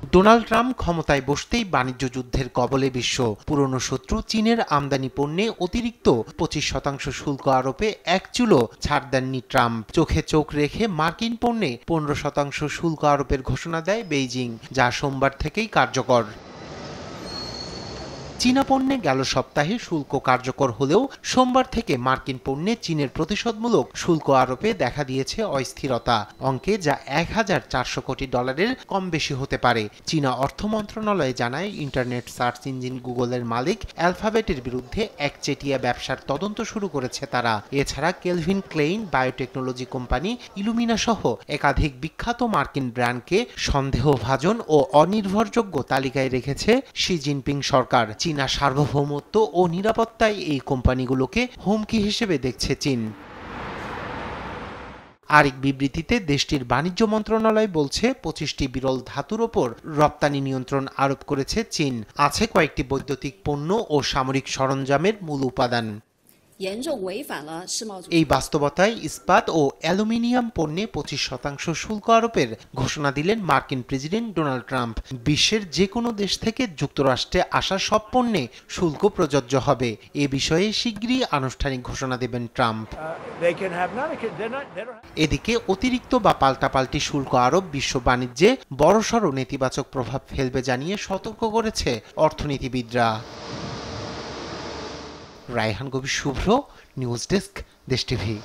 Donald Trump ক্ষমতায় বসতেই বাণিজ্য যুদ্ধের কবলে বিশ্ব। পুরনো শত্রু চীনের আমদানি পণ্যে অতিরিক্ত 25% শুল্ক আরোপে এক চুলো ছাড় দেননি ট্রাম্প। চোখে চোখ রেখে মার্কিন পণ্যে 15% শুল্ক আরোপের ঘোষণা দেয় বেইজিং, যা সোমবার থেকেই কার্যকর। চীনা পণ্যে গেল সপ্তাহে শুল্ক কার্যকর হলেও সোমবার থেকে মার্কিন পণ্যে চীনের প্রতিশোধমূলক শুল্ক আরোপে দেখা দিয়েছে অস্থিরতা অঙ্কে, যা $1,400 কোটি কম বেশি হতে পারে। চীনা অর্থ মন্ত্রণালয় জানায়, ইন্টারনেট সার্চ ইঞ্জিন গুগলের মালিক অ্যালফাবেটের বিরুদ্ধে একচেটিয়া ব্যবসার তদন্ত শুরু করেছে তারা। এছাড়া কেলভিন ক্লেইন বায়োটেকনোলজি কোম্পানি, ইলুমিনা সহ একাধিক বিখ্যাত মার্কিন ব্র্যান্ডকে সন্দেহভাজন ও অনির্ভরযোগ্য তালিকায় রেখেছে শি জিনপিং সরকার। চীনা সার্বভৌমত্ব ও নিরাপত্তায় এই কোম্পানিগুলোকে হুমকি হিসেবে দেখছে চীন। আরেক বিবৃতিতে দেশটির বাণিজ্য মন্ত্রণালয় বলছে, 25টি বিরল ধাতুর ওপর রপ্তানি নিয়ন্ত্রণ আরোপ করেছে চীন। আছে কয়েকটি বৈদ্যুতিক পণ্য ও সামরিক সরঞ্জামের মূল উপাদান। এই বাস্তবতায় ইস্পাত ও অ্যালুমিনিয়াম পণ্যে 25% শুল্ক আরোপের ঘোষণা দিলেন মার্কিন প্রেসিডেন্ট ডোনাল্ড ট্রাম্প। বিশ্বের যে কোনো দেশ থেকে যুক্তরাষ্ট্রে আসা সব পণ্যে শুল্ক প্রযোজ্য হবে। এ বিষয়ে শিগগিরই আনুষ্ঠানিক ঘোষণা দেবেন ট্রাম্প। এদিকে অতিরিক্ত বা পাল্টাপাল্টি শুল্ক আরোপ বিশ্ব বাণিজ্যে বড়সড় নেতিবাচক প্রভাব ফেলবে জানিয়ে সতর্ক করেছে অর্থনীতিবিদরা। রায়হান কবির শুভ্র, নিউজ ডেস্ক, দেশ টিভি।